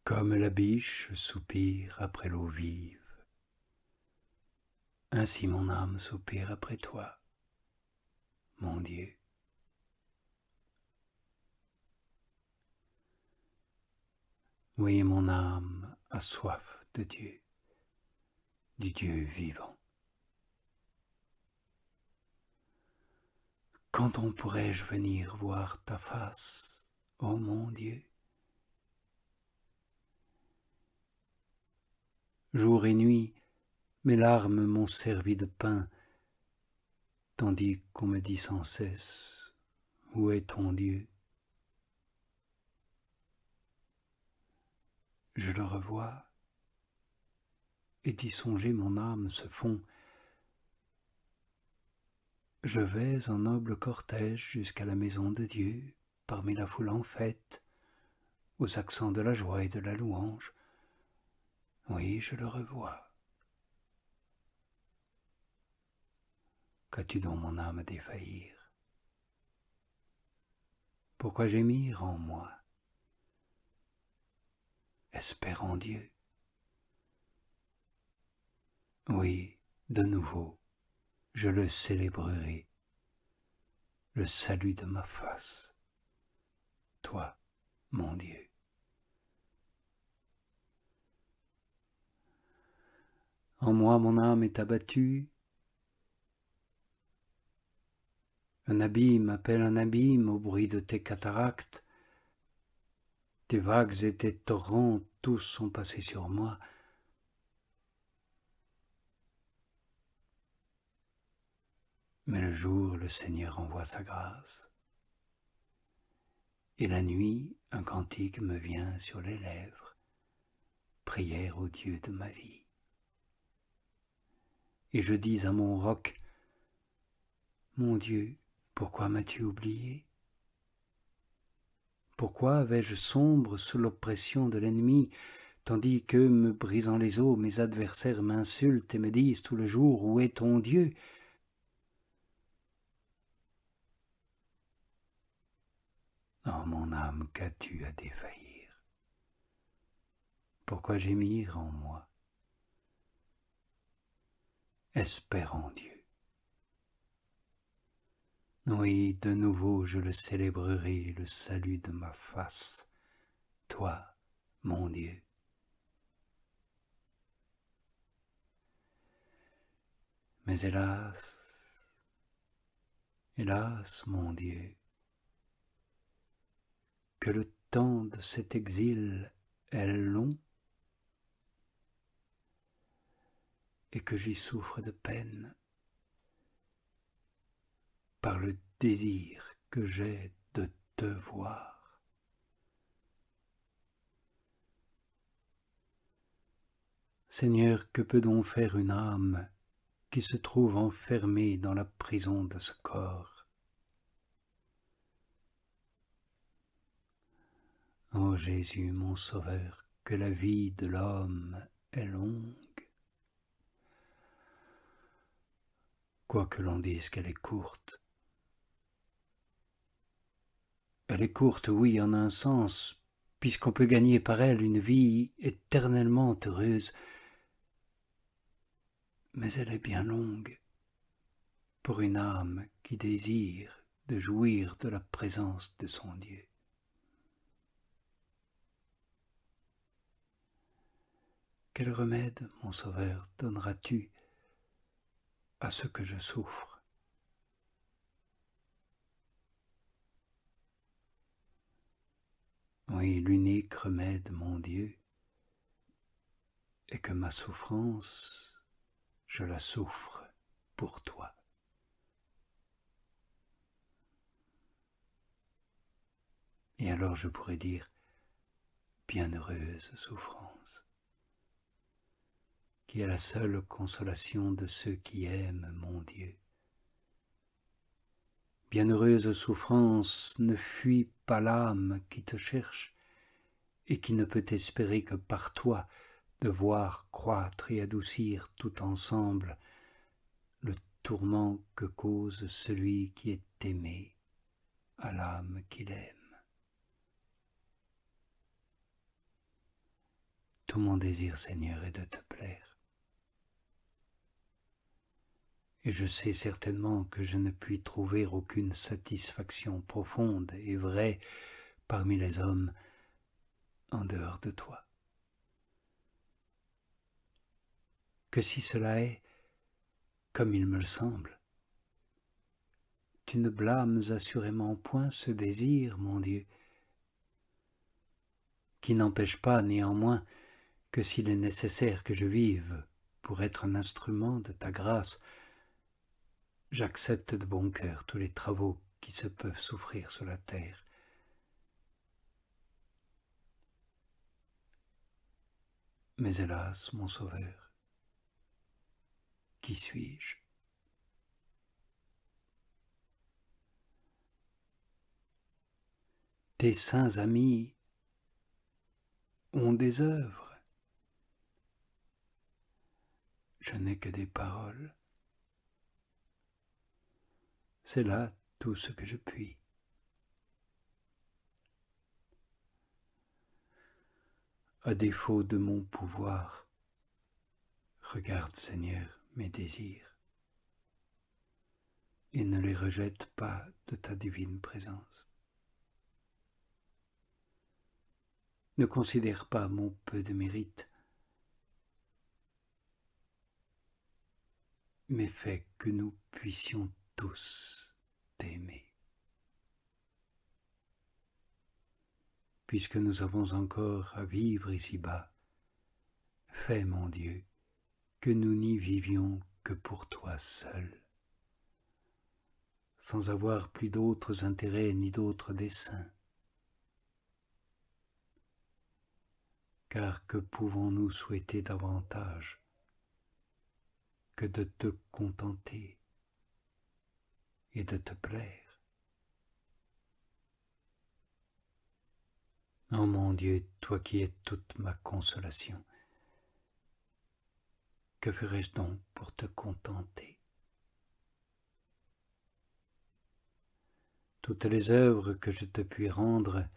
Comme la biche soupire après l'eau vive, ainsi mon âme soupire après toi, mon Dieu. Oui, mon âme a soif de Dieu, du Dieu vivant. Quand on pourrais-je venir voir ta face, ô mon Dieu? Jour et nuit, mes larmes m'ont servi de pain, tandis qu'on me dit sans cesse, où est ton Dieu? Je le revois, et d'y songer mon âme se fond. Je vais en noble cortège jusqu'à la maison de Dieu, parmi la foule en fête, aux accents de la joie et de la louange. Oui, je le revois. Qu'as-tu donc mon âme à défaillir? Pourquoi gémir en moi? Espère en Dieu. Oui, de nouveau, je le célébrerai, le salut de ma face, toi, mon Dieu. En moi mon âme est abattue, un abîme appelle un abîme au bruit de tes cataractes, tes vagues et tes torrents tous sont passés sur moi. Mais le jour, le Seigneur envoie sa grâce, et la nuit, un cantique me vient sur les lèvres, prière au Dieu de ma vie. Et je dis à mon roc, mon Dieu, pourquoi m'as-tu oublié? Pourquoi vais-je sombre sous l'oppression de l'ennemi, tandis que, me brisant les os, mes adversaires m'insultent et me disent tout le jour, où est ton Dieu? Oh mon âme, qu'as-tu à défaillir? Pourquoi gémir en moi? Espère en Dieu. Oui, de nouveau je le célébrerai, le salut de ma face, toi, mon Dieu. Mais hélas, hélas, mon Dieu, que le temps de cet exil est long et que j'y souffre de peine par le désir que j'ai de te voir. Seigneur, que peut donc faire une âme qui se trouve enfermée dans la prison de ce corps? Ô Jésus, mon Sauveur, que la vie de l'homme est longue, quoique l'on dise qu'elle est courte. Elle est courte, oui, en un sens, puisqu'on peut gagner par elle une vie éternellement heureuse, mais elle est bien longue pour une âme qui désire de jouir de la présence de son Dieu. Quel remède, mon Sauveur, donneras-tu à ce que je souffre? Oui, l'unique remède, mon Dieu, est que ma souffrance, je la souffre pour toi. Et alors je pourrais dire, bienheureuse souffrance, qui est la seule consolation de ceux qui aiment mon Dieu. Bienheureuse souffrance, ne fuis pas l'âme qui te cherche et qui ne peut espérer que par toi de voir croître et adoucir tout ensemble le tourment que cause celui qui est aimé à l'âme qu'il aime. Tout mon désir, Seigneur, est de te plaire. Et je sais certainement que je ne puis trouver aucune satisfaction profonde et vraie parmi les hommes en dehors de toi. Que si cela est, comme il me le semble, tu ne blâmes assurément point ce désir, mon Dieu, qui n'empêche pas néanmoins que s'il est nécessaire que je vive pour être un instrument de ta grâce, j'accepte de bon cœur tous les travaux qui se peuvent souffrir sur la terre. Mais hélas, mon Sauveur, qui suis-je? Tes saints amis ont des œuvres. Je n'ai que des paroles. C'est là tout ce que je puis. À défaut de mon pouvoir, regarde, Seigneur, mes désirs et ne les rejette pas de ta divine présence. Ne considère pas mon peu de mérite, mais fais que nous puissions tous t'aimer. Puisque nous avons encore à vivre ici-bas, fais, mon Dieu, que nous n'y vivions que pour toi seul, sans avoir plus d'autres intérêts ni d'autres desseins. Car que pouvons-nous souhaiter davantage que de te contenter et de te plaire? Oh mon Dieu, toi qui es toute ma consolation, que ferais-je donc pour te contenter? Toutes les œuvres que je te puis rendre,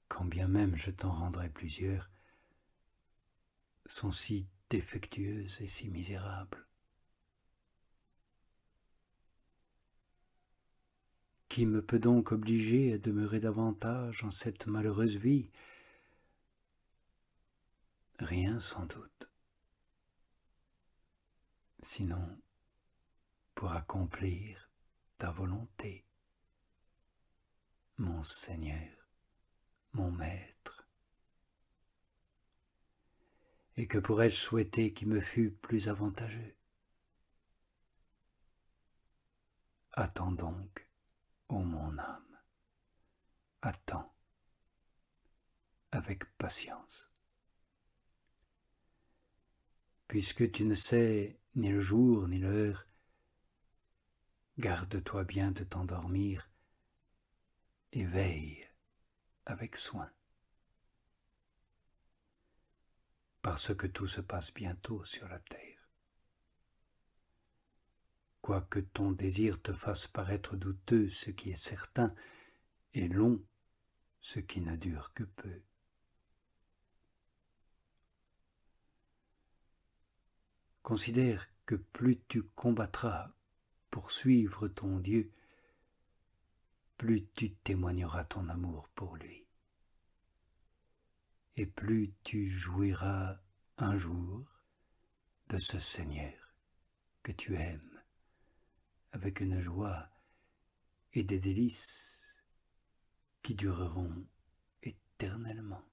quand bien même je t'en rendrai plusieurs, sont si défectueuses et si misérables. Qui me peut donc obliger à demeurer davantage en cette malheureuse vie? Rien sans doute. Sinon, pour accomplir ta volonté, mon Seigneur, mon Maître. Et que pourrais-je souhaiter qui me fût plus avantageux? Attends donc, ô mon âme, attends avec patience. Puisque tu ne sais ni le jour ni l'heure, garde-toi bien de t'endormir et veille avec soin. Parce que tout se passe bientôt sur la terre. Quoique ton désir te fasse paraître douteux, ce qui est certain, et long, ce qui ne dure que peu. Considère que plus tu combattras pour suivre ton Dieu, plus tu témoigneras ton amour pour lui, et plus tu jouiras un jour de ce Seigneur que tu aimes avec une joie et des délices qui dureront éternellement.